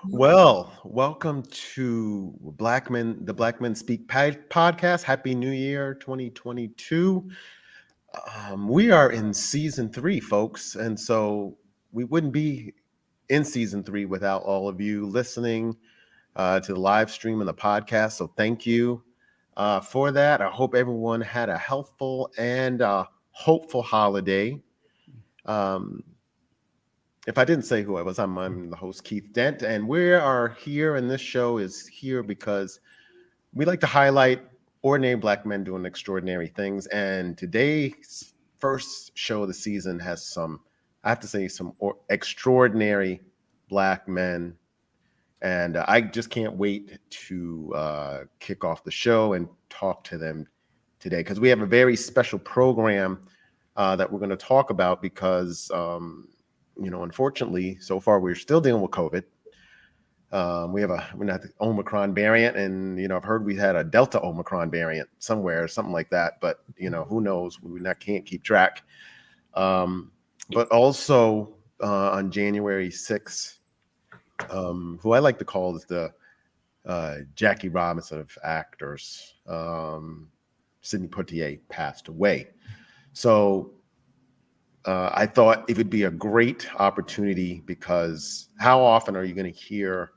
Well, welcome to the Black Men Speak podcast. Happy New Year 2022. We are in season three, folks. And so we wouldn't be in season three without all of you listening to the live stream and the podcast. So thank you for that. I hope everyone had a healthful and hopeful holiday. Um, if I didn't say who I was, I'm the host, Keith Dent, and we are here, and this show is here because we like to highlight ordinary Black men doing extraordinary things. And today's first show of the season has I have to say, extraordinary Black men. And I just can't wait to kick off the show and talk to them today because we have a very special program that we're going to talk about because unfortunately, so far we're still dealing with COVID. We're not the Omicron variant, and I've heard we had a Delta Omicron variant somewhere, something like that. But who knows? Can't keep track. But also on January 6th, who I like to call is the Jackie Robinson of actors, Sidney Poitier, passed away. So I thought it would be a great opportunity because how often are you going to hear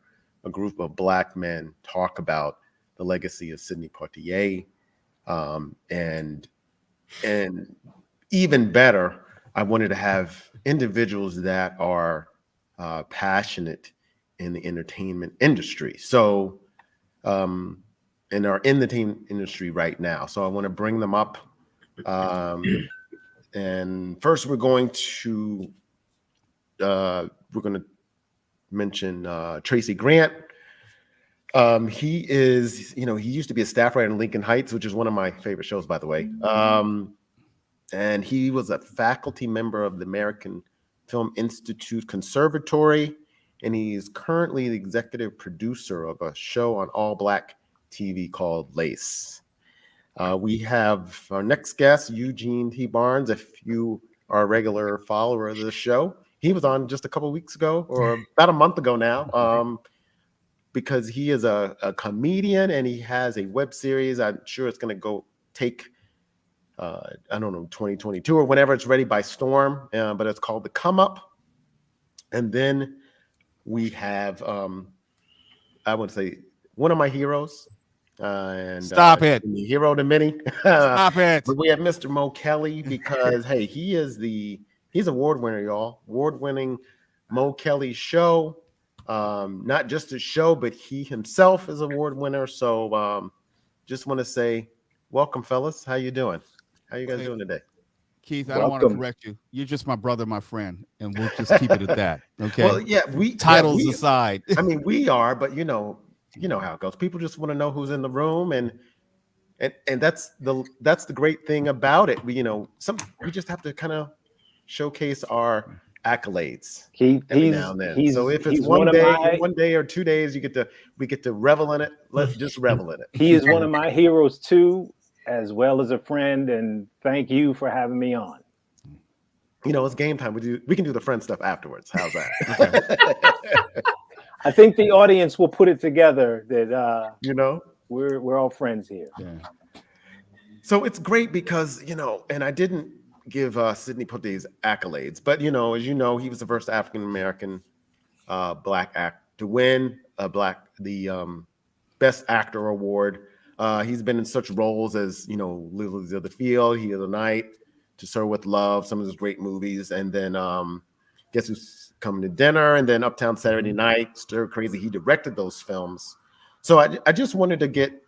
a group of Black men talk about the legacy of Sidney Poitier? And even better, I wanted to have individuals that are passionate in the entertainment industry. So, and are in the team industry right now. So I want to bring them up. And first, we're going to mention Tracy Grant. He is, he used to be a staff writer in Lincoln Heights, which is one of my favorite shows, by the way. And he was a faculty member of the American Film Institute Conservatory, and he's currently the executive producer of a show on all Black TV called Lace. We have our next guest, Eugene T. Barnes. If you are a regular follower of the show, he was on just a couple of weeks ago, or about a month ago now, because he is a comedian and he has a web series. I'm sure it's going to take, 2022 or whenever it's ready by storm, but it's called The Come Up. And then we have, I would say, one of my heroes, Stop it. The hero to many. Stop it. But we have Mr. Mo Kelly because hey, he's award winner, y'all. Award-winning Mo Kelly show. Not just a show, but he himself is award winner. So just want to say welcome, fellas. How you doing? How you guys doing today? Keith, I don't want to correct you. You're just my brother, my friend, and we'll just keep it at that. Okay. Well, yeah, titles aside. I mean, we are, but you know how it goes. People just want to know who's in the room, and that's the great thing about it. We just have to kind of showcase our accolades every now and then. So if it's one day or 2 days, we get to revel in it. Let's just revel in it. He is one of my heroes too, as well as a friend, and thank you for having me on. It's game time. We can do the friend stuff afterwards. How's that? I think the audience will put it together that we're all friends here. Yeah. So it's great because and I didn't give Sidney Poitier's accolades, but as he was the first African American Black actor to win the Best Actor award. He's been in such roles as Lilies of the Field, Heat of the Night, To Serve with Love, some of his great movies, and then Guess Who's Coming to Dinner, and then Uptown Saturday Night, Stir Crazy. He directed those films. So I just wanted to get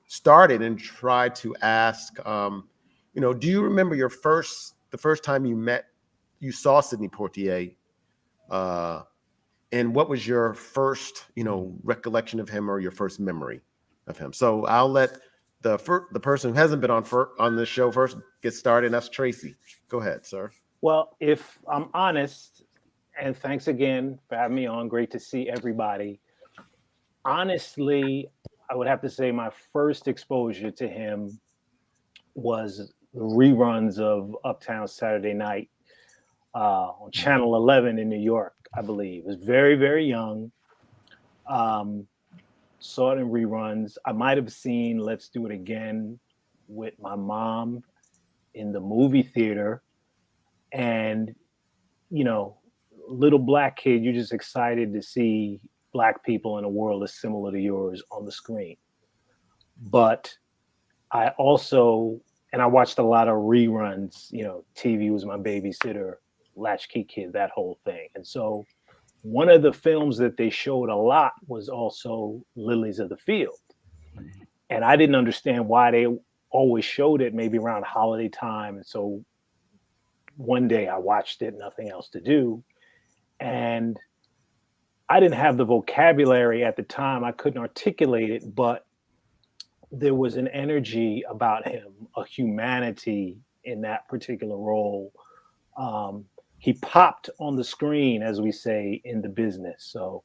started and try to ask, do you remember the first time you saw Sidney Poitier, and what was your first recollection of him or your first memory of him? So I'll let the person who hasn't been on this show first get started. And that's Tracy. Go ahead, sir. Well, if I'm honest, and thanks again for having me on. Great to see everybody. Honestly, I would have to say my first exposure to him was reruns of Uptown Saturday Night on Channel 11 in New York, I believe. I was very, very young. Saw it in reruns. I might have seen Let's Do It Again with my mom in the movie theater. And, little black kid, you're just excited to see black people in a world that's similar to yours on the screen. But I also, and I watched a lot of reruns, TV was my babysitter, Latchkey Kid, that whole thing. And so one of the films that they showed a lot was also Lilies of the Field. And I didn't understand why they always showed it maybe around holiday time. And so one day I watched it, nothing else to do. And I didn't have the vocabulary at the time. I couldn't articulate it, but there was an energy about him, a humanity in that particular role. He popped on the screen, as we say in the business. So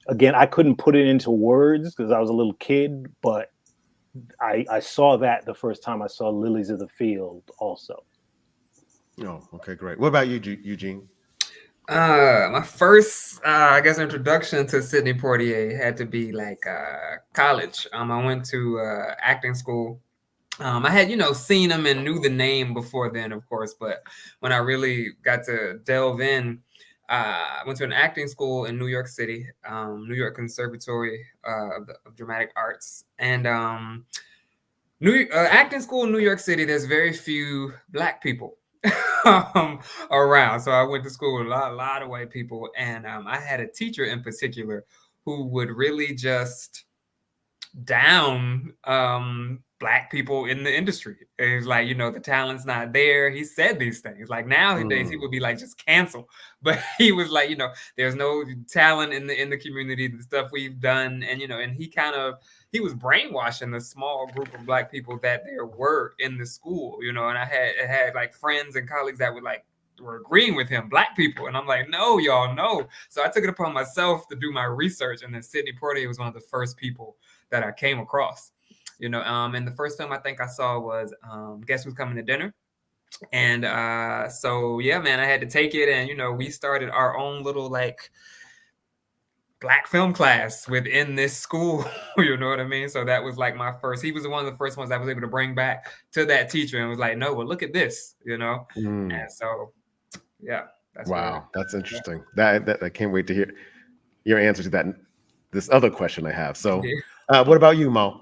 again, I couldn't put it into words because I was a little kid, but I saw that the first time I saw Lilies of the Field also. Oh, okay, great. What about you, Eugene? My first, I guess, introduction to Sidney Poitier had to be like college. I went to acting school. I had, seen him and knew the name before then, of course, but when I really got to delve in, I went to an acting school in New York City, New York Conservatory of Dramatic Arts, and acting school in New York City. There's very few Black people around, so I went to school with a lot of white people, and I had a teacher in particular who would really just down Black people in the industry. It's like, the talent's not there. He said these things. Like nowadays, he would be like, just cancel. But he was like, there's no talent in the community, the stuff we've done. And, and he was brainwashing the small group of Black people that there were in the school, and I had like friends and colleagues that were agreeing with him, Black people. And I'm like, no, y'all, no. So I took it upon myself to do my research. And then Sidney Poitier was one of the first people that I came across, and the first film I think I saw was Guess Who's Coming to Dinner. And so, yeah, man, I had to take it. And, we started our own little like Black film class within this school, you know what I mean? So that was like he was one of the first ones I was able to bring back to that teacher and was like, no, well, look at this, And so, yeah. That's interesting. Yeah. That I can't wait to hear your answer to this other question I have. So what about you, Mo?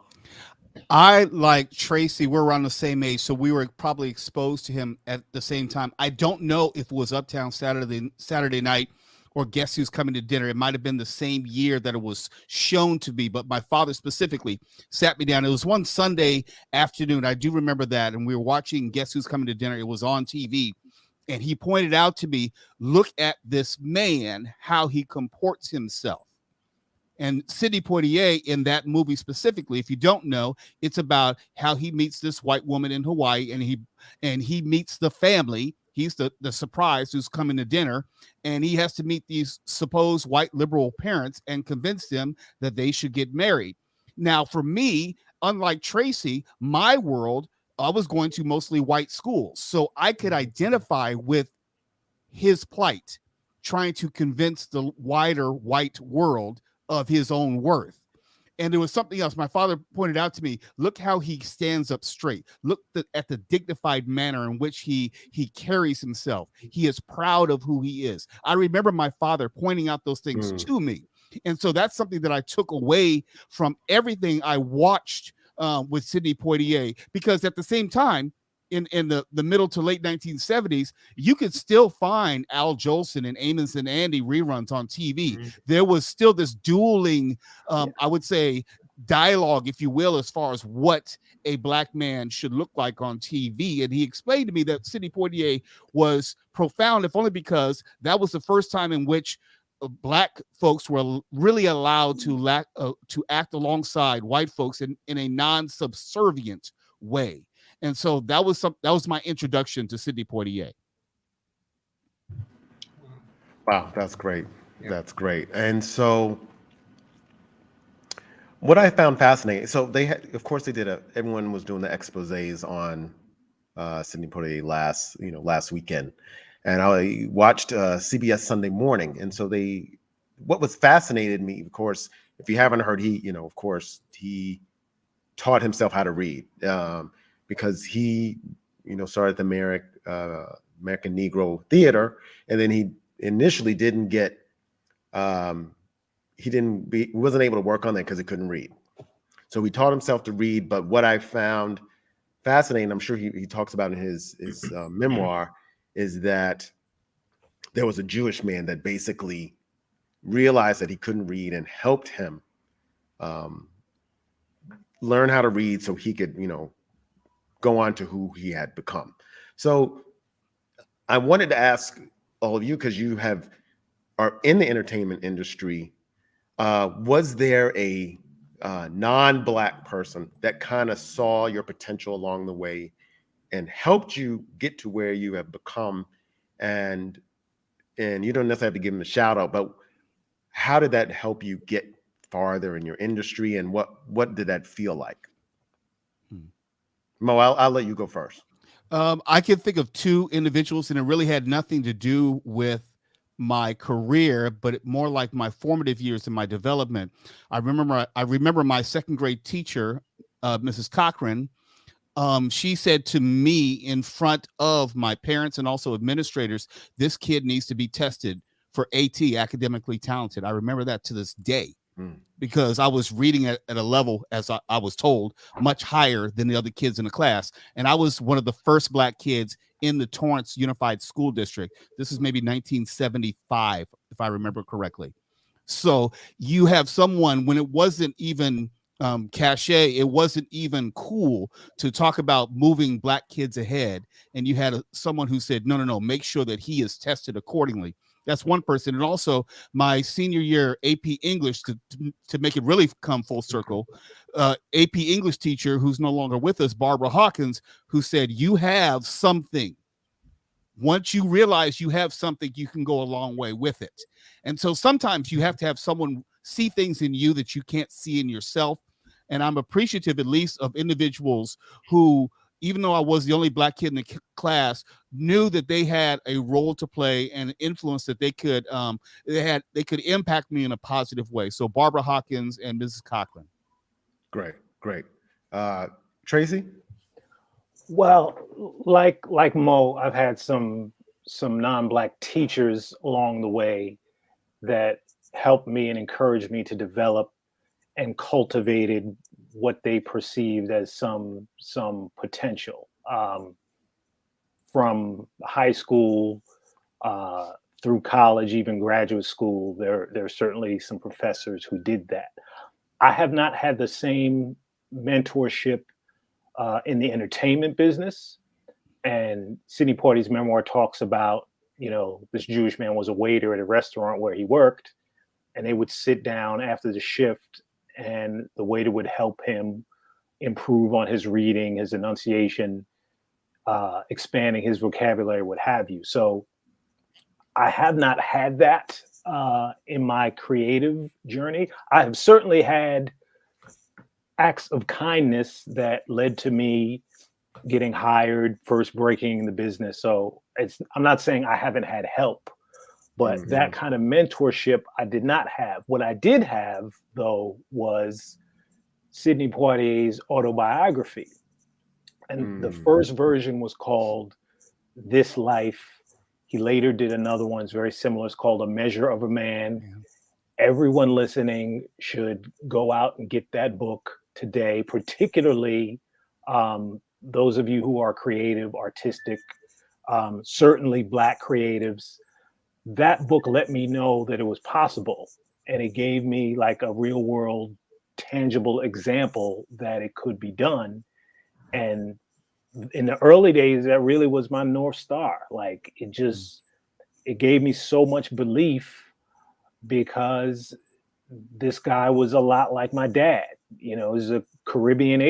I, like Tracy, we're around the same age, so we were probably exposed to him at the same time. I don't know if it was Uptown Saturday Night or Guess Who's Coming to Dinner. It might have been the same year that it was shown to be, but my father specifically sat me down. It was one Sunday afternoon. I do remember that, and we were watching Guess Who's Coming to Dinner. It was on TV, and he pointed out to me, look at this man, how he comports himself. And Sidney Poitier in that movie specifically, if you don't know, it's about how he meets this white woman in Hawaii, and he meets the family. He's the surprise who's coming to dinner, and he has to meet these supposed white liberal parents and convince them that they should get married. Now, for me, unlike Tracy, my world, I was going to mostly white schools, so I could identify with his plight, trying to convince the wider white world of his own worth. And there was something else. My father pointed out to me, look how he stands up straight. Look at the dignified manner in which he carries himself. He is proud of who he is. I remember my father pointing out those things to me. And so that's something that I took away from everything I watched with Sidney Poitier, because at the same time, in the middle to late 1970s, you could still find Al Jolson and Amos and Andy reruns on TV. There was still this dueling, I would say, dialogue, if you will, as far as what a Black man should look like on TV. And he explained to me that Sidney Poitier was profound, if only because that was the first time in which Black folks were really allowed to act alongside white folks in a non-subservient way. And so that was my introduction to Sidney Poitier. Wow, that's great. Yeah. That's great. And so what I found fascinating, so they had, of course they did everyone was doing the exposés on Sidney Poitier last weekend. And I watched CBS Sunday Morning. And so they what was fascinated me, of course, if you haven't heard, of course, he taught himself how to read, because he, started the American Negro Theater, and then he initially didn't get, he wasn't able to work on that because he couldn't read. So he taught himself to read. But what I found fascinating, I'm sure he talks about in his memoir, is that there was a Jewish man that basically realized that he couldn't read and helped him learn how to read so he could, go on to who he had become. So I wanted to ask all of you, because you are in the entertainment industry, was there a non-Black person that kind of saw your potential along the way and helped you get to where you have become? And you don't necessarily have to give them a shout out, but how did that help you get farther in your industry, and what did that feel like? Mo, I'll let you go first. I can think of two individuals, and it really had nothing to do with my career, but more like my formative years in my development. I remember my second grade teacher, Mrs. Cochran. She said to me in front of my parents and also administrators, "This kid needs to be tested for AT, academically talented." I remember that to this day. Because I was reading at a level, as I was told, much higher than the other kids in the class. And I was one of the first Black kids in the Torrance Unified School District. This is maybe 1975, if I remember correctly. So you have someone, when it wasn't even cachet, it wasn't even cool to talk about moving Black kids ahead. And you had someone who said, no, make sure that he is tested accordingly. That's one person. And also my senior year AP English, to make it really come full circle, AP English teacher who's no longer with us, Barbara Hawkins, who said, "You have something. Once you realize you have something, you can go a long way with it." And so sometimes you have to have someone see things in you that you can't see in yourself. And I'm appreciative, at least, of individuals who, even though I was the only Black kid in the class, knew that they had a role to play and an influence that they could impact me in a positive way. So Barbara Hawkins and Mrs. Cochran. Great. Tracy? Well, like Mo, I've had some non-Black teachers along the way that helped me and encouraged me to develop and cultivated what they perceived as some potential. From high school through college, even graduate school, there are certainly some professors who did that. I have not had the same mentorship in the entertainment business. And Sidney Poitier's memoir talks about, this Jewish man was a waiter at a restaurant where he worked, and they would sit down after the shift, and the waiter would help him improve on his reading, his enunciation, expanding his vocabulary, what have you. So I have not had that in my creative journey. I have certainly had acts of kindness that led to me getting hired, first breaking the business. So I'm not saying I haven't had help, but that kind of mentorship I did not have. What I did have, though, was Sidney Poitier's autobiography. And the first version was called This Life. He later did another one, it's very similar. It's called A Measure of a Man. Yeah. Everyone listening should go out and get that book today, particularly those of you who are creative, artistic, certainly Black creatives. That book let me know that it was possible. And it gave me like a real world, tangible example that it could be done. And in the early days, that really was my North Star. Like it gave me so much belief, because this guy was a lot like my dad. He was a Caribbean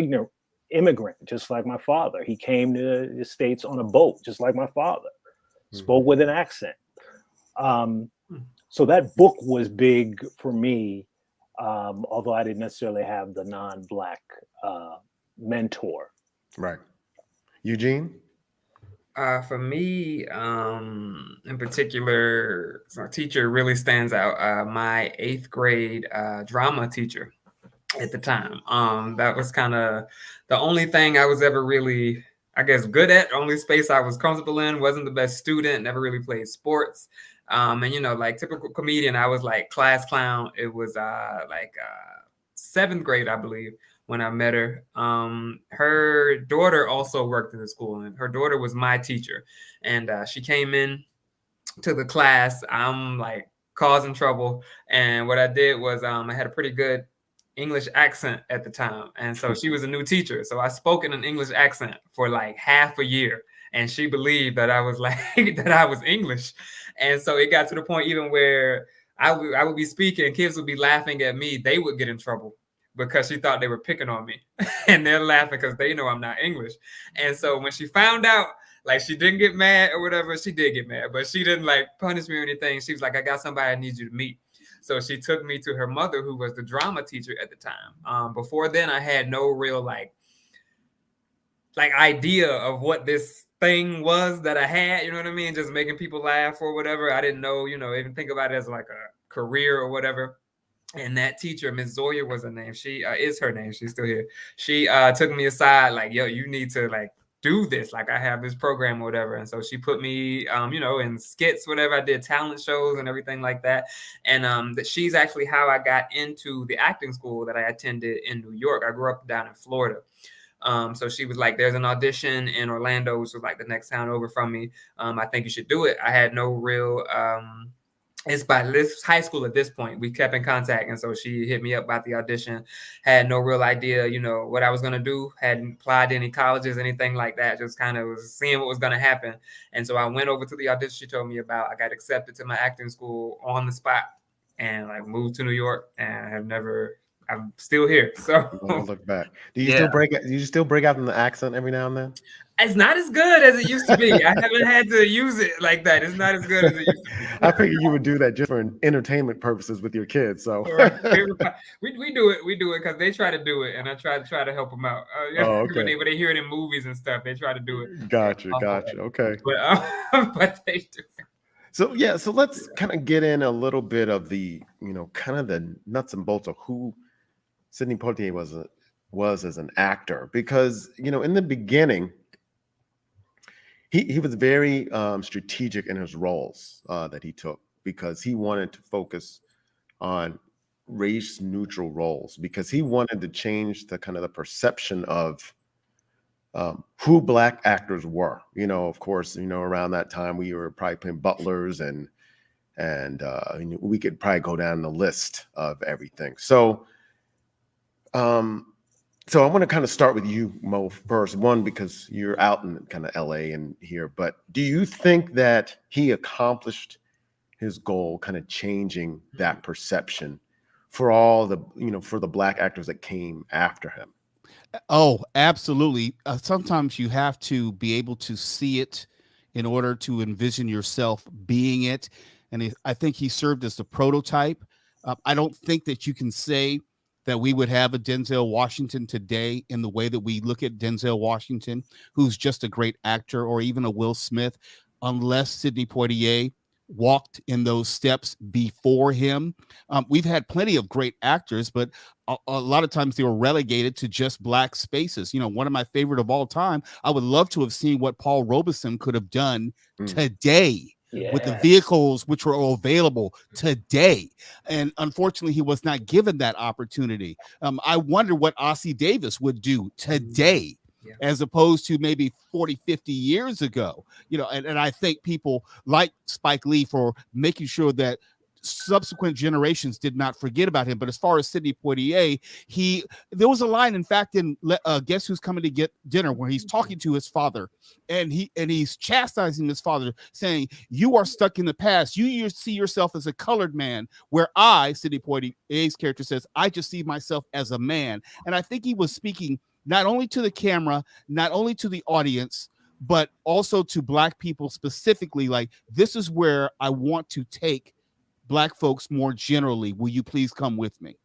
immigrant, just like my father. He came to the States on a boat, just like my father, spoke with an accent. So that book was big for me, although I didn't necessarily have the non-Black mentor. Right. Eugene? For me, in particular, a teacher really stands out. My 8th grade drama teacher at the time. That was kind of the only thing I was ever really, I guess, good at. Only space I was comfortable in. Wasn't the best student. Never really played sports. And like typical comedian, I was like class clown. It was 7th grade, I believe, when I met her. Her daughter also worked in the school, and her daughter was my teacher. And she came in to the class. I'm like causing trouble, and what I did was I had a pretty good English accent at the time, and so she was a new teacher, so I spoke in an English accent for like half a year, and she believed that I was like that I was English, and so it got to the point even where I would be speaking, kids would be laughing at me, they would get in trouble because she thought they were picking on me, and they're laughing because they know I'm not English, and so when she found out, like, she didn't get mad or whatever. She did get mad, but she didn't like punish me or anything. She was like, I got somebody I need you to meet. So she took me to her mother, who was the drama teacher at the time. Before then, I had no real like idea of what this thing was that I had, you know what I mean? Just making people laugh or whatever. I didn't know, even think about it as like a career or whatever. And that teacher, Miss Zoya was her name. She is her name. She's still here. She took me aside, like, yo, you need to like do this. Like, I have this program or whatever. And so she put me, in skits, whatever. I did talent shows and everything like that. And that she's actually how I got into the acting school that I attended in New York. I grew up down in Florida. So she was like, there's an audition in Orlando, which was like the next town over from me. I think you should do it. I had no real it's by this high school at this point. We kept in contact, and so she hit me up about the audition. Had no real idea, what I was gonna do. Hadn't applied to any colleges, anything like that. Just kind of was seeing what was gonna happen. And so I went over to the audition she told me about. I got accepted to my acting school on the spot, and like moved to New York, and I'm still here. So Never look back. Do you Yeah. still break out in the accent every now and then? It's not as good as it used to be. I haven't had to use it like that. It's not as good as it used to be. I figured you would do that just for entertainment purposes with your kids. So we do it. We do it because they try to do it, and I try to help them out. Oh, okay. When they hear it in movies and stuff, they try to do it. Gotcha. Okay. But they do. So yeah, so let's kind of get in a little bit of the, kind of the nuts and bolts of who Sidney Poitier was as an actor, because in the beginning, he was very strategic in his roles that he took, because he wanted to focus on race neutral roles, because he wanted to change the kind of the perception of who Black actors were. Of course, around that time we were probably playing butlers, and we could probably go down the list of everything. So I want to kind of start with you, Mo, first. One, because you're out in kind of LA and here, but do you think that he accomplished his goal, kind of changing that perception for all the, for the Black actors that came after him? Oh, absolutely. Sometimes you have to be able to see it in order to envision yourself being it. And I think he served as the prototype. I don't think that you can say that we would have a Denzel Washington today in the way that we look at Denzel Washington, who's just a great actor, or even a Will Smith, unless Sidney Poitier walked in those steps before him. We've had plenty of great actors, but a lot of times they were relegated to just Black spaces. One of my favorite of all time, I would love to have seen what Paul Robeson could have done today. Yes. With the vehicles which were available today. And unfortunately, he was not given that opportunity. I wonder what Ossie Davis would do today, as opposed to maybe 40, 50 years ago. And I thank people like Spike Lee for making sure that subsequent generations did not forget about him. But as far as Sidney Poitier, there was a line, in fact, in Guess Who's Coming to Get Dinner, where he's talking to his father, and he's chastising his father, saying, "You are stuck in the past. You see yourself as a colored man, where I," Sidney Poitier's character says, "I just see myself as a man." And I think he was speaking not only to the camera, not only to the audience, but also to Black people specifically. Like, this is where I want to take Black folks more generally. Will you please come with me?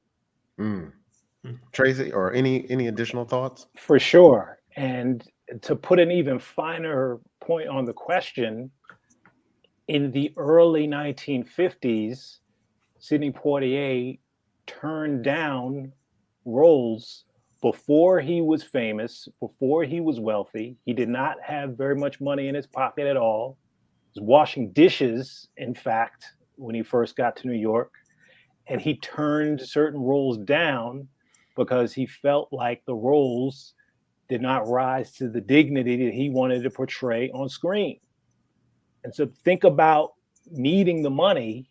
Tracy, or any additional thoughts? For sure. And to put an even finer point on the question, in the early 1950s, Sidney Poitier turned down roles before he was famous, before he was wealthy. He did not have very much money in his pocket at all. He was washing dishes, in fact, when he first got to New York. And he turned certain roles down because he felt like the roles did not rise to the dignity that he wanted to portray on screen. And so think about needing the money,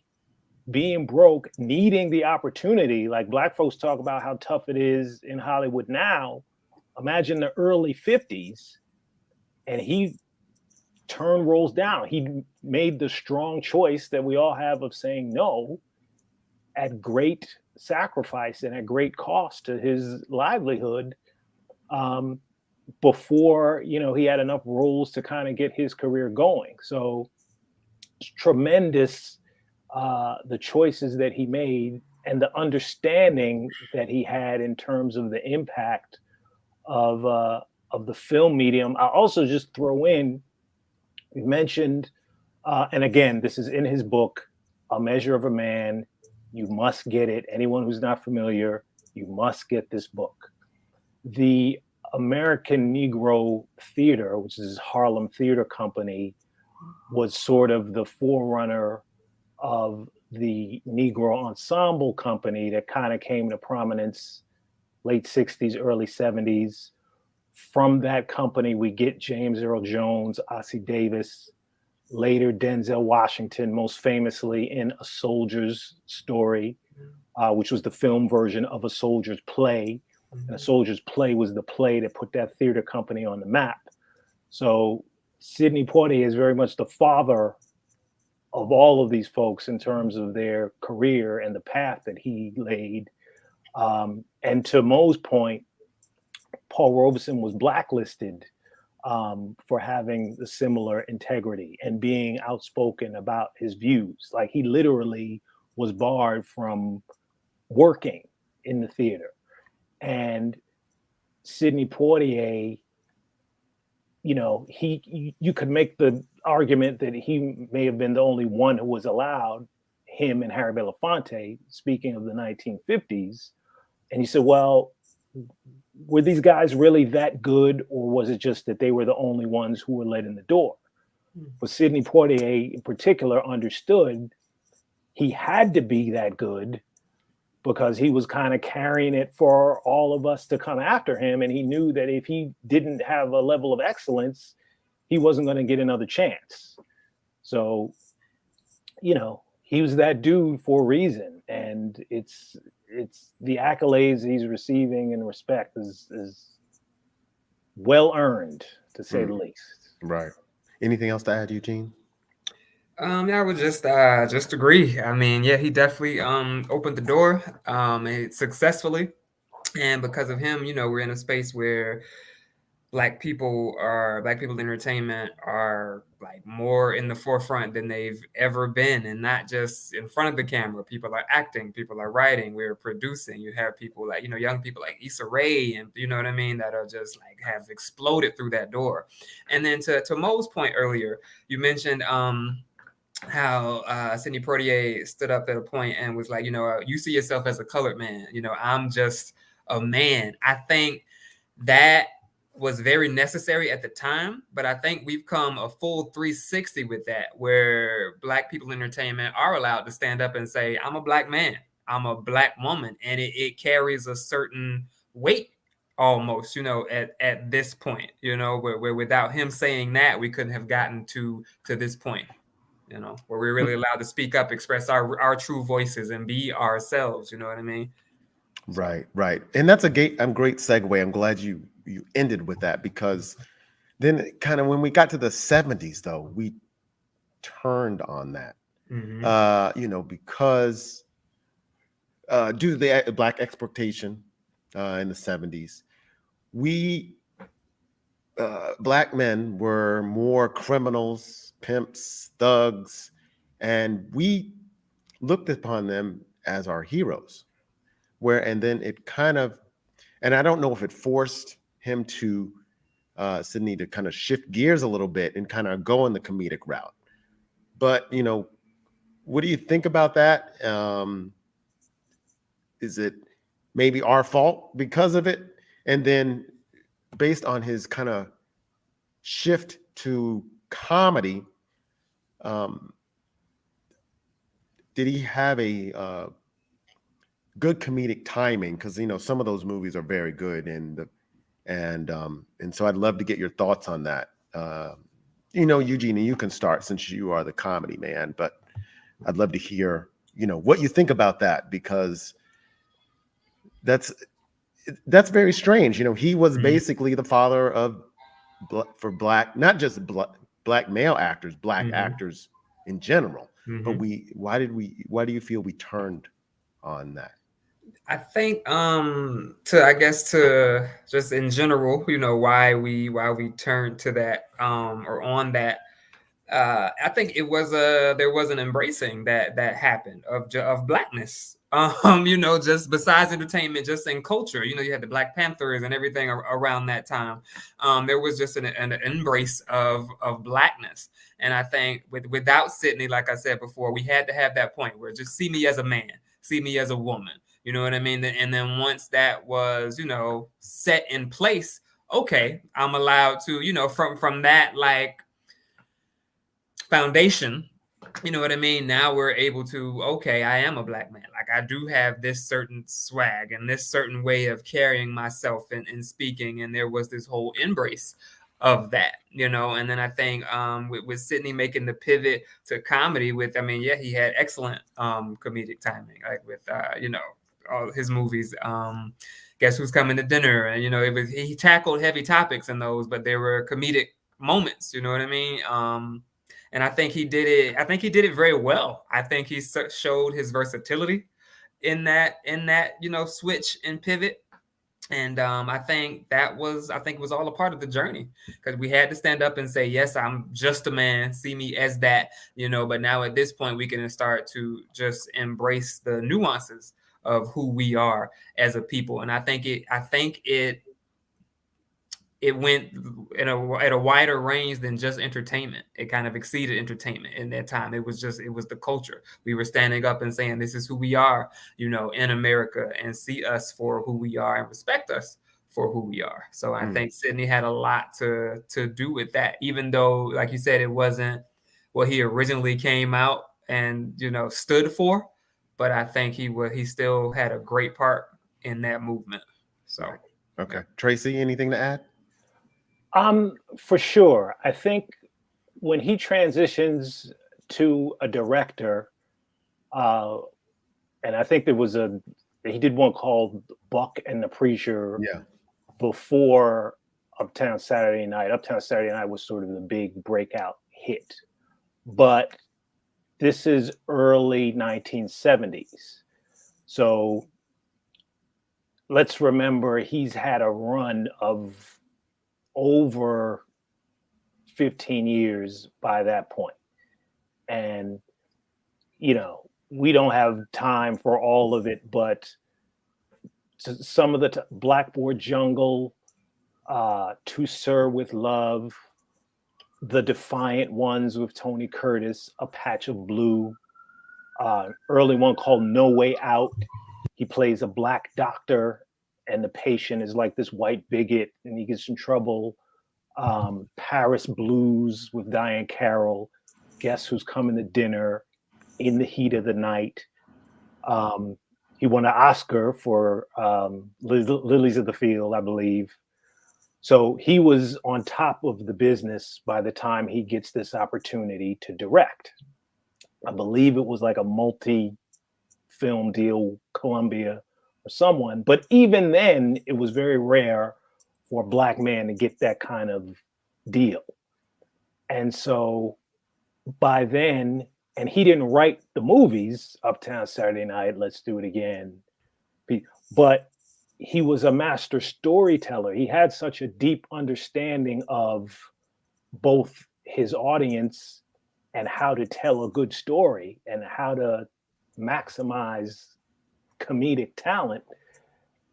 being broke, needing the opportunity. Like Black folks talk about how tough it is in Hollywood now. Imagine the early 50s, and he turned roles down. He made the strong choice that we all have of saying no at great sacrifice and at great cost to his livelihood, before he had enough roles to kind of get his career going. So it's tremendous, the choices that he made and the understanding that he had in terms of the impact of the film medium. I'll also just throw in, we mentioned, and again, this is in his book, A Measure of a Man. You must get it. Anyone who's not familiar, you must get this book. The American Negro Theater, which is Harlem Theater Company, was sort of the forerunner of the Negro Ensemble Company that kind of came to prominence late 60s, early 70s. From that company, we get James Earl Jones, Ossie Davis, later Denzel Washington, most famously in A Soldier's Story, which was the film version of A Soldier's Play. And A Soldier's Play was the play that put that theater company on the map. So Sidney Poitier is very much the father of all of these folks in terms of their career and the path that he laid. And to Mo's point, Paul Robeson was blacklisted for having the similar integrity and being outspoken about his views. Like, he literally was barred from working in the theater. And Sidney Poitier, you could make the argument that he may have been the only one who was allowed, him and Harry Belafonte, speaking of the 1950s. And you said, well, were these guys really that good, or was it just that they were the only ones who were let in the door? But Sidney Poitier in particular understood he had to be that good because he was kind of carrying it for all of us to come after him. And he knew that if he didn't have a level of excellence, he wasn't going to get another chance. So, he was that dude for a reason. And it's the accolades he's receiving and respect is well earned, to say the least. Right. Anything else to add, Eugene? Yeah, I would just agree. I mean, yeah, he definitely opened the door successfully, and because of him, we're in a space where black people entertainment are like more in the forefront than they've ever been, and not just in front of the camera. People are acting, people are writing, we're producing. You have people like young people like Issa Rae, and you know what I mean, that are just like have exploded through that door. And then to Mo's point earlier, you mentioned how Sidney Poitier stood up at a point and was like, you see yourself as a colored man. I'm just a man. I think that was very necessary at the time, but I think we've come a full 360 with that, where black people in entertainment are allowed to stand up and say, I'm a black man, I'm a black woman. And it carries a certain weight almost, at this point, where without him saying that, we couldn't have gotten to this point, where we're really allowed to speak up, express our true voices and be ourselves. You know what I mean? Right. And that's a great segue. I'm glad you ended with that, because then kind of when we got to the 70s, though, we turned on that, because due to the black exploitation in the 70s, we black men were more criminals, pimps, thugs, and we looked upon them as our heroes. And then it kind of, and I don't know if it forced him to Sidney to kind of shift gears a little bit and kind of go in the comedic route. But, you know, what do you think about that? Is it maybe our fault because of it? And then based on his kind of shift to comedy, did he have a good comedic timing? Because, you know, some of those movies are very good, and so I'd love to get your thoughts on that. You know, Eugene, you can start since you are the comedy man, but I'd love to hear, you know, what you think about that, because that's very strange. You know, he was basically the father of for black, not just black male actors, black actors in general. But why do you feel we turned on that? I think to just in general, you know, why we turned to that or on that. I think there was an embracing that happened of blackness. You know, just besides entertainment, just in culture. You know, you had the Black Panthers and everything around that time. There was just an embrace of blackness, and I think without Sidney, like I said before, we had to have that point where just see me as a man, see me as a woman. You know what I mean? And then once that was, you know, set in place, okay, I'm allowed to, you know, from that like foundation, you know what I mean? Now we're able to, okay, I am a black man. Like I do have this certain swag and this certain way of carrying myself and speaking. And there was this whole embrace of that, you know. And then I think with Sidney making the pivot to comedy with, I mean, yeah, he had excellent comedic timing, like with you know, all his movies. Guess Who's Coming to Dinner? And you know, he tackled heavy topics in those, but there were comedic moments, you know what I mean? And I think he did it. I think he did it very well. I think he showed his versatility in that you know, switch and pivot. And I think it was all a part of the journey, because we had to stand up and say, yes, I'm just a man. See me as that, you know. But now at this point, we can start to just embrace the nuances of who we are as a people. And I think it went at a wider range than just entertainment. It kind of exceeded entertainment in that time. It was the culture. We were standing up and saying, this is who we are, you know, in America, and see us for who we are and respect us for who we are. So I think Sidney had a lot to do with that, even though, like you said, it wasn't what he originally came out and, you know, stood for. But I think he still had a great part in that movement. So, right. Okay. Tracy, anything to add? For sure. I think when he transitions to a director, and I think he did one called Buck and the Preacher before Uptown Saturday Night. Uptown Saturday Night was sort of the big breakout hit. But this is early 1970s. So let's remember he's had a run of over 15 years by that point. And, you know, we don't have time for all of it, but some of the Blackboard Jungle, To Sir with Love, The Defiant Ones with Tony Curtis, A Patch of Blue, early one called No Way Out. He plays a black doctor, and the patient is like this white bigot, and he gets in trouble. Paris Blues with Diane Carroll, Guess Who's Coming to Dinner, In the Heat of the Night. He won an Oscar for Lilies of the Field, I believe. So he was on top of the business by the time he gets this opportunity to direct. I believe it was like a multi-film deal, Columbia or someone. But even then, it was very rare for a black man to get that kind of deal. And so by then, and he didn't write the movies, Uptown Saturday Night, Let's Do It Again, but he was a master storyteller. He had such a deep understanding of both his audience and how to tell a good story and how to maximize comedic talent,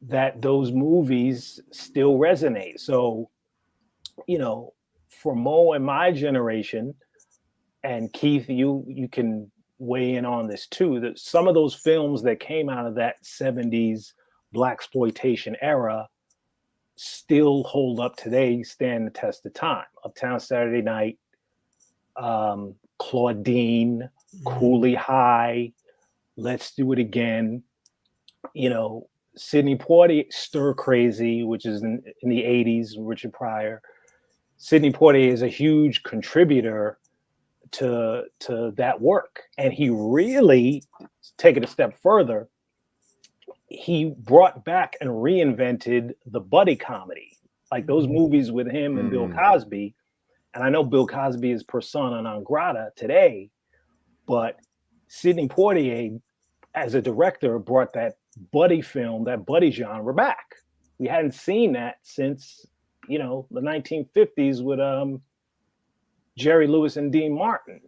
that those movies still resonate. So you know, for Mo and my generation, and Keith, you can weigh in on this too, that some of those films that came out of that 70s black exploitation era still hold up today, stand the test of time. Uptown Saturday Night, Claudine, Cooley High, Let's Do It Again. You know, Sidney Poitier, Stir Crazy, which is in the 80s, Richard Pryor. Sidney Poitier is a huge contributor to that work. And he really, take it a step further, he brought back and reinvented the buddy comedy, like those movies with him and Bill Cosby. And I know Bill Cosby is persona non grata today, but Sidney Poitier, as a director, brought that buddy film, that buddy genre back. We hadn't seen that since, you know, the 1950s with Jerry Lewis and Dean Martin.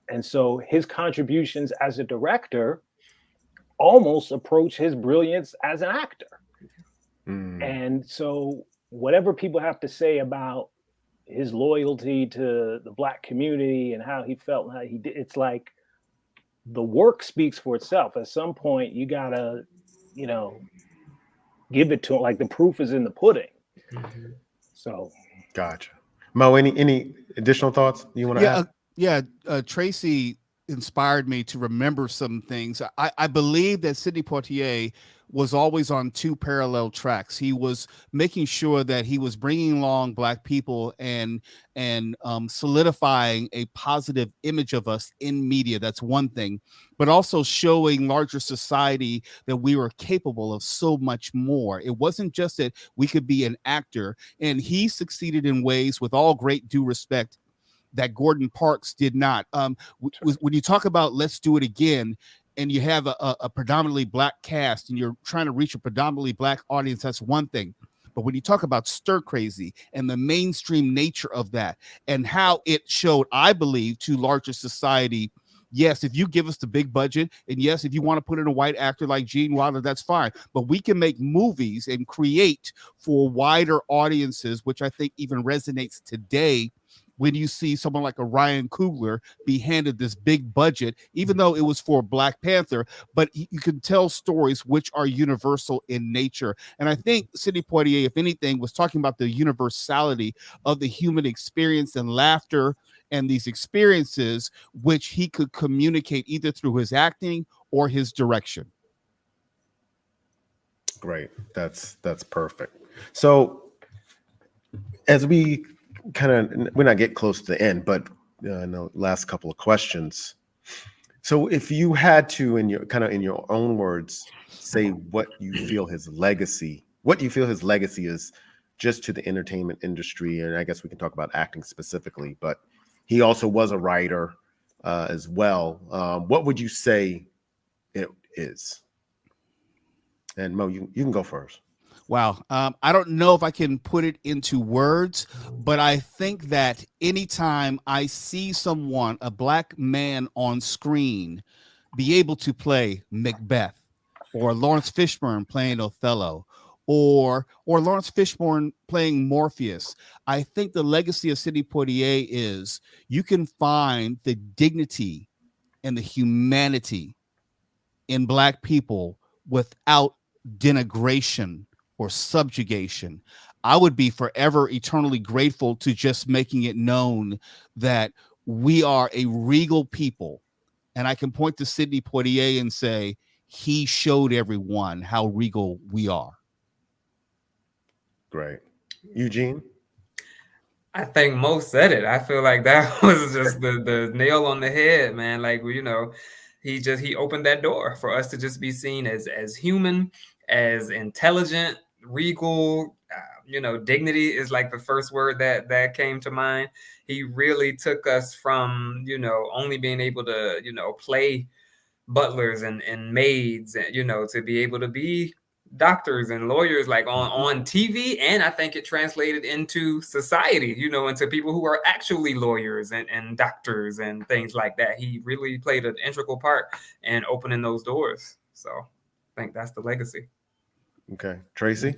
And so his contributions as a director almost approach his brilliance as an actor. And so whatever people have to say about his loyalty to the Black community and how he felt and how he did, it's like the work speaks for itself. At some point, you gotta, you know, give it to him. Like the proof is in the pudding. So, Gotcha. Mo, any additional thoughts you want to add? Tracy inspired me to remember some things. I believe that Sidney Poitier was always on two parallel tracks. He was making sure that he was bringing along Black people and solidifying a positive image of us in media. That's one thing, but also showing larger society that we were capable of so much more. It wasn't just that we could be an actor, and he succeeded in ways, with all great due respect, that Gordon Parks did not. When you talk about Let's Do It Again, and you have a predominantly Black cast, and you're trying to reach a predominantly Black audience, that's one thing. But when you talk about Stir Crazy and the mainstream nature of that, and how it showed, I believe, to larger society, yes, if you give us the big budget, and yes, if you want to put in a white actor like Gene Wilder, that's fine. But we can make movies and create for wider audiences, which I think even resonates today when you see someone like a Ryan Coogler be handed this big budget, even though it was for Black Panther, but you can tell stories which are universal in nature. And I think Sidney Poitier, if anything, was talking about the universality of the human experience and laughter and these experiences, which he could communicate either through his acting or his direction. Great. That's perfect. So as we we're not get close to the end, but in the last couple of questions. So if you had to, in your own words, say what you feel his legacy is, just to the entertainment industry, and I guess we can talk about acting specifically, but he also was a writer as well. What would you say it is? And Mo, you can go first. Wow. I don't know if I can put it into words, but I think that anytime I see someone, a Black man on screen, be able to play Macbeth, or Lawrence Fishburne playing Othello, or Lawrence Fishburne playing Morpheus, I think the legacy of Sidney Poitier is you can find the dignity and the humanity in Black people without denigration or subjugation. I would be forever eternally grateful to just making it known that we are a regal people. And I can point to Sidney Poitier and say, he showed everyone how regal we are. Great. Eugene? I think Mo said it. I feel like that was just the nail on the head, man. Like, you know, he opened that door for us to just be seen as human, as intelligent, regal. You know, dignity is like the first word that came to mind. He really took us from, you know, only being able to, you know, play butlers and maids, and, you know, to be able to be doctors and lawyers, like on TV. And I think it translated into society, you know, into people who are actually lawyers and doctors and things like that. He really played an integral part in opening those doors. So I think that's the legacy. Okay. Tracy?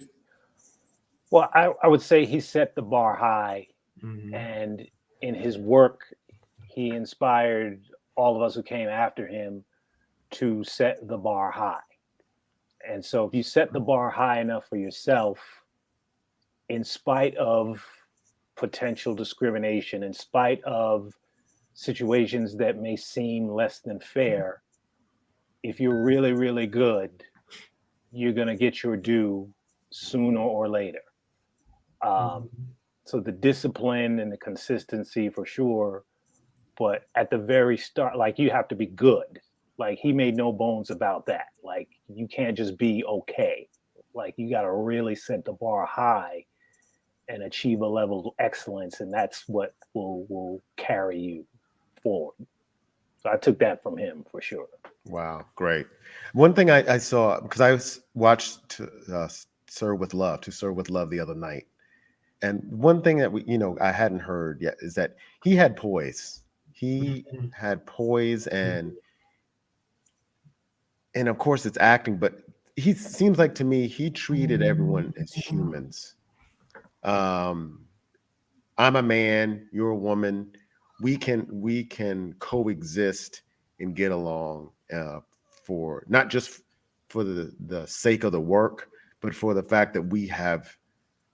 Well, I would say he set the bar high, Mhm. and in his work, he inspired all of us who came after him to set the bar high. And so if you set the bar high enough for yourself, in spite of potential discrimination, in spite of situations that may seem less than fair, if you're really, really good, you're going to get your due sooner or later. Mhm. So the discipline and the consistency for sure, but at the very start, like you have to be good. Like he made no bones about that. Like you can't just be okay. Like you got to really set the bar high and achieve a level of excellence, and that's what will carry you forward. So I took that from him for sure. Wow, great. One thing I saw, because watched Serve with Love, To Serve with Love the other night. And one thing that I hadn't heard yet is that he had poise. He Mhm. had poise, and of course it's acting, but he seems like to me he treated everyone as humans. Um, I'm a man, you're a woman. We can coexist and get along for not just for the sake of the work, but for the fact that we have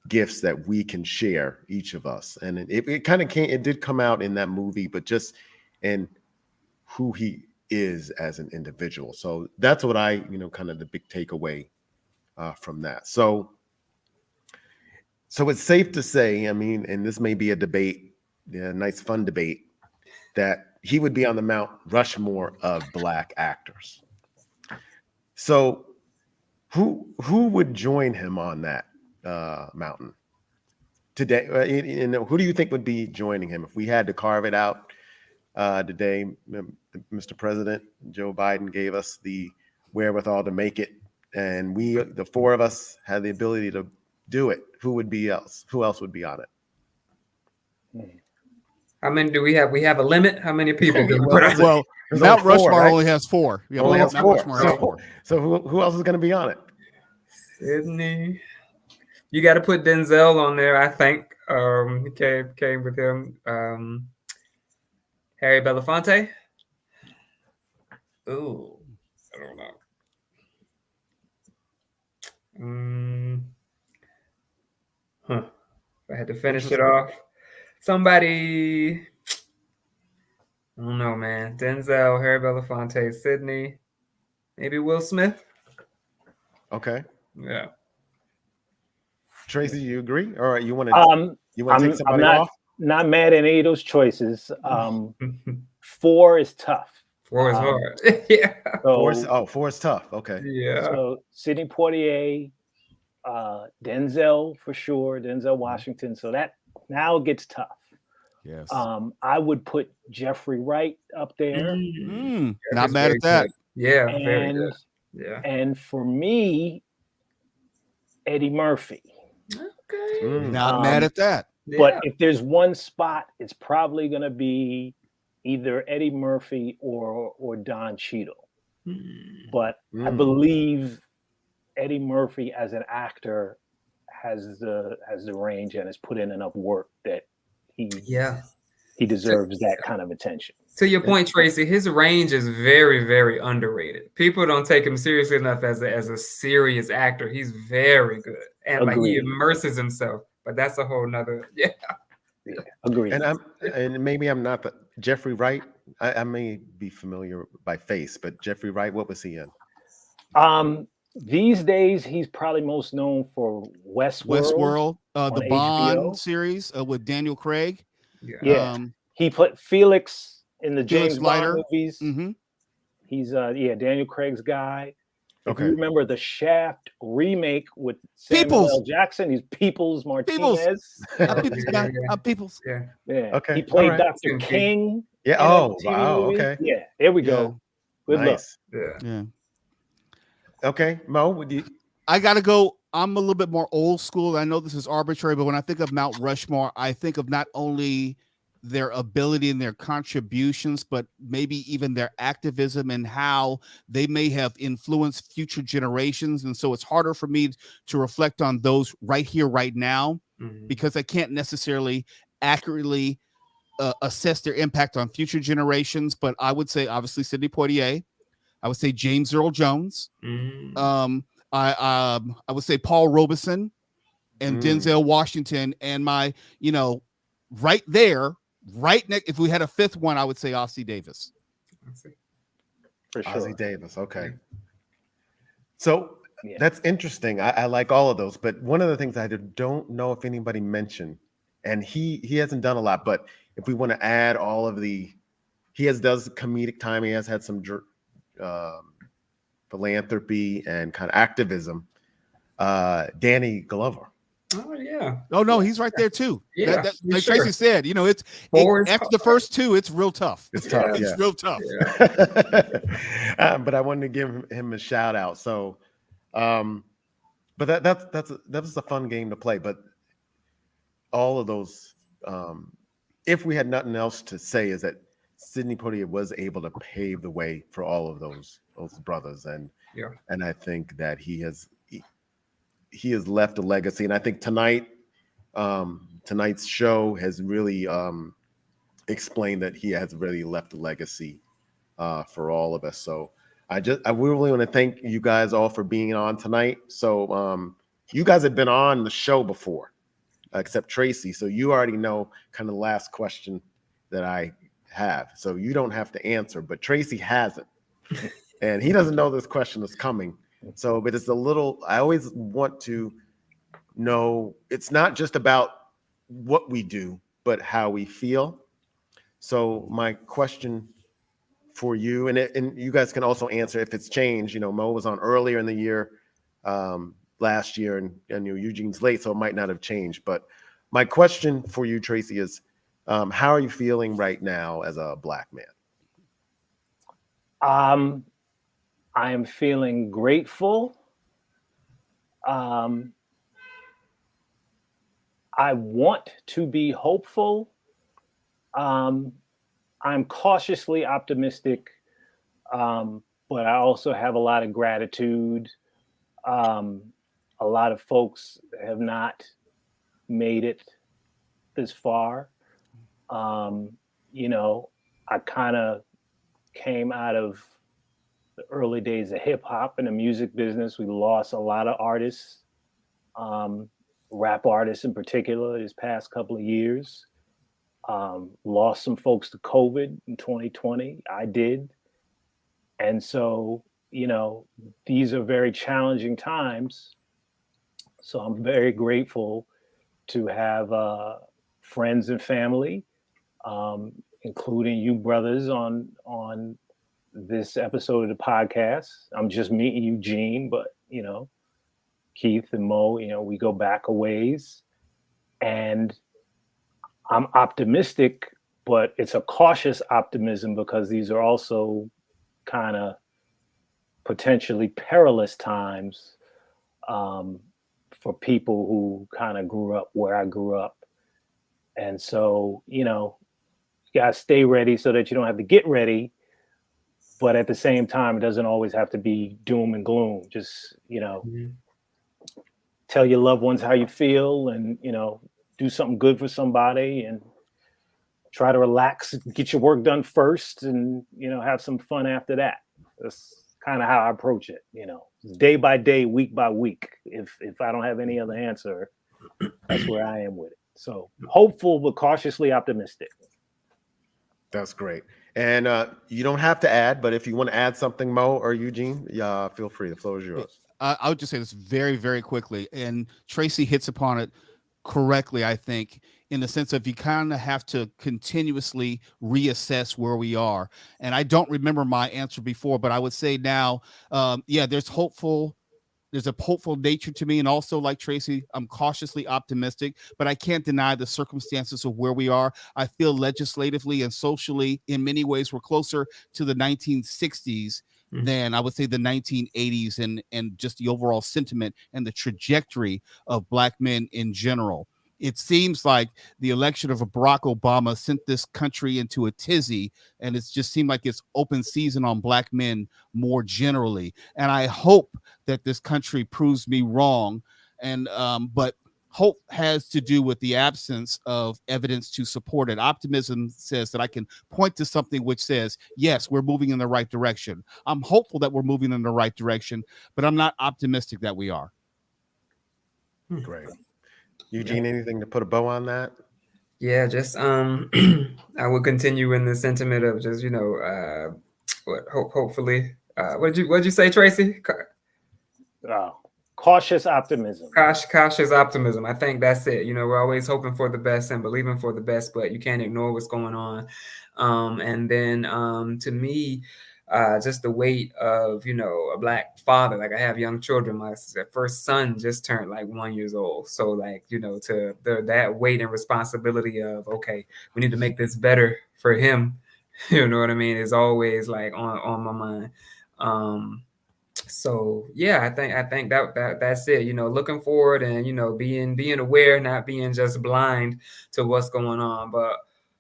gifts that we can share, each of us. And it kind of came, it did come out in that movie, but just in who he is as an individual. So that's what kind of the big takeaway from that. So it's safe to say, I mean, and this may be a debate, yeah, nice fun debate, that he would be on the Mount Rushmore of Black actors. So who would join him on that mountain today? Who do you think would be joining him if we had to carve it out today? Mr. President Joe Biden gave us the wherewithal to make it, and the four of us, had the ability to do it. Who else would be on it? How many do we have? We have a limit. How many people can we Well, put on? Well, there's Mount only four, Rushmore right? only has four. Yeah, Only has Mount four. Rushmore has four. So who else is going to be on it? Sidney. You got to put Denzel on there. I think he came with him. Harry Belafonte. Ooh, I don't know. Huh. If I had to finish it off, somebody. I don't know, man. Denzel, Harry Belafonte, Sidney, maybe Will Smith. Okay. Yeah. Tracy, you agree? Or you want to take somebody I'm off? not mad at any of those choices. 4 is tough. 4 is hard. Yeah. So, 4 is tough. Okay. Yeah. So Sidney Poitier, Denzel for sure, Denzel Washington. So that now it gets tough. Yes. I would put Jeffrey Wright up there. Not mad at that. Good. Yeah, very good. Yeah. And for me, Eddie Murphy. Okay. Not mad at that. But if there's one spot, it's probably going to be either Eddie Murphy or Don Cheadle. But I believe Eddie Murphy as an actor has the range and has put in enough work that he deserves that kind of attention. To your point, Tracy, his range is very, very underrated. People don't take him seriously enough as a serious actor. He's very good, and like he immerses himself. But that's a whole nother. Yeah, agreed. And maybe I'm not, but Jeffrey Wright. I may be familiar by face, but Jeffrey Wright, what was he in? These days, he's probably most known for Westworld, the Bond series with Daniel Craig. Yeah, he played Felix in the James Bond movies. Mm-hmm. He's Daniel Craig's guy. If you remember the Shaft remake with Samuel L. Jackson, he's Peoples Martinez. Peoples. Yeah. Okay. He played Dr. King. Yeah. Oh, wow. Movie. Okay. Yeah. There we go. Good luck. Yeah. Okay, Mo, would you? I gotta go. I'm a little bit more old school. I know this is arbitrary, but when I think of Mount Rushmore, I think of not only their ability and their contributions, but maybe even their activism and how they may have influenced future generations. And so it's harder for me to reflect on those right here, right now, because I can't necessarily accurately assess their impact on future generations. But I would say, obviously, Sidney Poitier. I would say James Earl Jones. I would say Paul Robeson and Denzel Washington. And my, right there, right next, if we had a fifth one, I would say Ossie Davis. For sure. Ossie Davis. Okay. So that's interesting. I like all of those, but one of the things I don't know if anybody mentioned, and he hasn't done a lot, but if we want to add all of he does comedic time. He has had some philanthropy and kind of activism. Danny Glover. Oh yeah. Oh no, he's right there too. Yeah, like sure. Tracy said, it's after the first two, it's real tough. It's tough. It's real tough. Yeah. But I wanted to give him a shout out. So, but that was a fun game to play. But all of those, if we had nothing else to say, is that Sidney Poitier was able to pave the way for all of those brothers, and I think that he has left a legacy, and I think tonight's show has really explained that he has really left a legacy for all of us. So I really want to thank you guys all for being on tonight. So you guys have been on the show before, except Tracy, so you already know kind of the last question that I have, so you don't have to answer, but Tracy hasn't, and he doesn't know this question is coming. So, but it's I always want to know, it's not just about what we do, but how we feel. So my question for you, and you guys can also answer if it's changed. Mo was on earlier in the year, last year, and Eugene's late, so it might not have changed. But my question for you, Tracy, is how are you feeling right now as a Black man? I am feeling grateful. I want to be hopeful. I'm cautiously optimistic, but I also have a lot of gratitude. A lot of folks have not made it this far. I kind of came out of the early days of hip hop and the music business. We lost a lot of artists, rap artists in particular, this past couple of years. Lost some folks to COVID in 2020. I did. And so, these are very challenging times. So I'm very grateful to have friends and family, including you brothers on this episode of the podcast. I'm just meeting Eugene, but Keith and Mo, we go back a ways, and I'm optimistic, but it's a cautious optimism because these are also kind of potentially perilous times for people who kind of grew up where I grew up. And so, you gotta stay ready so that you don't have to get ready. But at the same time, it doesn't always have to be doom and gloom. Just, tell your loved ones how you feel, and, do something good for somebody, and try to relax, get your work done first, and, have some fun after that. That's kind of how I approach it, day by day, week by week. If I don't have any other answer, that's where I am with it. So hopeful, but cautiously optimistic. That's great. And you don't have to add, but if you want to add something, Mo or Eugene, feel free. The floor is yours. I would just say this very, very quickly. And Tracy hits upon it correctly, I think, in the sense of you kind of have to continuously reassess where we are. And I don't remember my answer before, but I would say now, there's a hopeful nature to me. And also, like Tracy, I'm cautiously optimistic, but I can't deny the circumstances of where we are. I feel legislatively and socially, in many ways, we're closer to the 1960s than I would say the 1980s, and just the overall sentiment and the trajectory of Black men in general. it seems like the election of Barack Obama sent this country into a tizzy, and it's just seemed like it's open season on black men more generally. And I hope that this country proves me wrong. And but hope has to do with the absence of evidence to support it. Optimism says that I can point to something which says, yes, we're moving in the right direction. I'm hopeful that we're moving in the right direction, but I'm not optimistic that we are. Great. Eugene, anything to put a bow on that? Yeah, just I would continue in the sentiment of just, hopefully what'd you say, Tracy? Cautious optimism. Cautious optimism. I think that's it. We're always hoping for the best and believing for the best, but you can't ignore what's going on. And then to me, just the weight of, a black father. Like, I have young children. My first son just turned like 1 year old. So like, to that weight and responsibility of, okay, we need to make this better for him. You know what I mean? Is always like on my mind. So yeah, I think that's it. Looking forward and being aware, not being just blind to what's going on, but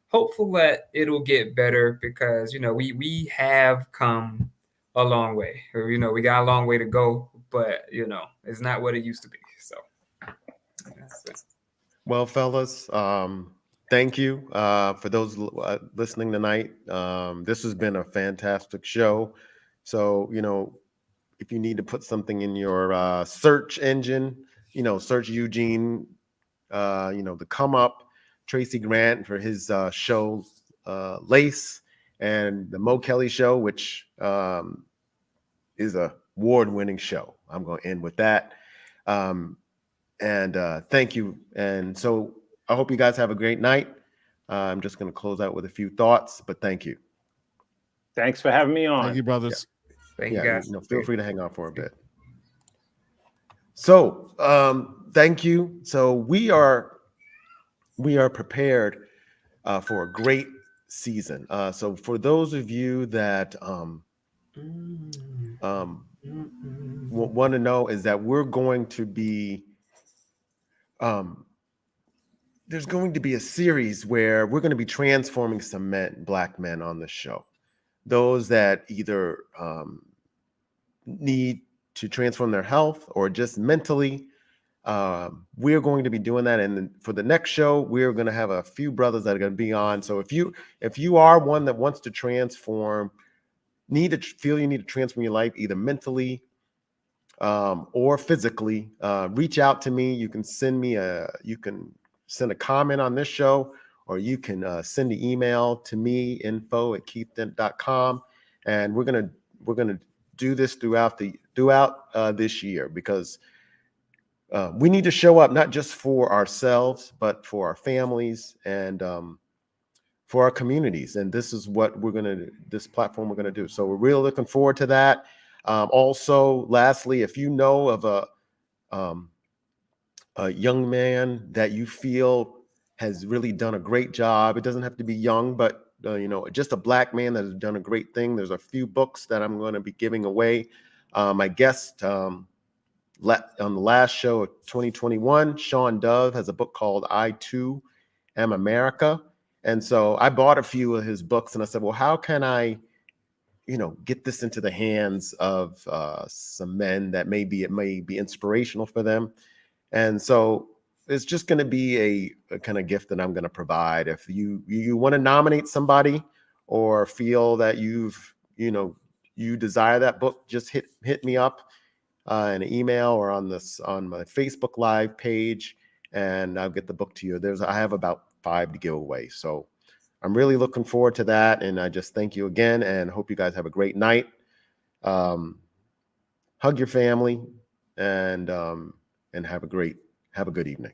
hopeful that it'll get better because we have come a long way. We got a long way to go, but it's not what it used to be. So that's it. Well, fellas, thank you for those listening tonight. This has been a fantastic show. So, if you need to put something in your search engine, search Eugene, to come up, Tracy Grant for his show, Lace, and the Mo Kelly Show, which is a award-winning show. I'm going to end with that. And thank you. And so I hope you guys have a great night. I'm just going to close out with a few thoughts, but thank you. Thanks for having me on. Thank you, brothers. Yeah. Thank you, guys. Feel free to hang on for a bit. So, thank you. So we are prepared for a great season. So for those of you that want to know, is that we're going to be there's going to be a series where we're going to be transforming some black men on the show. Those that either need to transform their health or just mentally. We're going to be doing that. And for the next show, we're going to have a few brothers that are going to be on. So if you are one that wants to transform, feel you need to transform your life, either mentally or physically, reach out to me. You can send a comment on this show, or you can send an email to me, info@keithdent.com. And we're going to do this throughout this year, because we need to show up not just for ourselves, but for our families and for our communities. And this is what this platform we're going to do. So we're really looking forward to that. Also, lastly, if you know of a young man that you feel has really done a great job, it doesn't have to be young, but just a black man that has done a great thing. There's a few books that I'm going to be giving away. My guest on the last show of 2021, Sean Dove, has a book called I Too Am America. And so I bought a few of his books, and I said, well, how can I, get this into the hands of some men that it may be inspirational for them. And so it's just going to be a kind of gift that I'm going to provide. If you want to nominate somebody or feel that you desire that book, just hit me up in an email or on my Facebook Live page, and I'll get the book to you. I have about 5 to give away. So I'm really looking forward to that. And I just thank you again and hope you guys have a great night. Hug your family and have a good evening.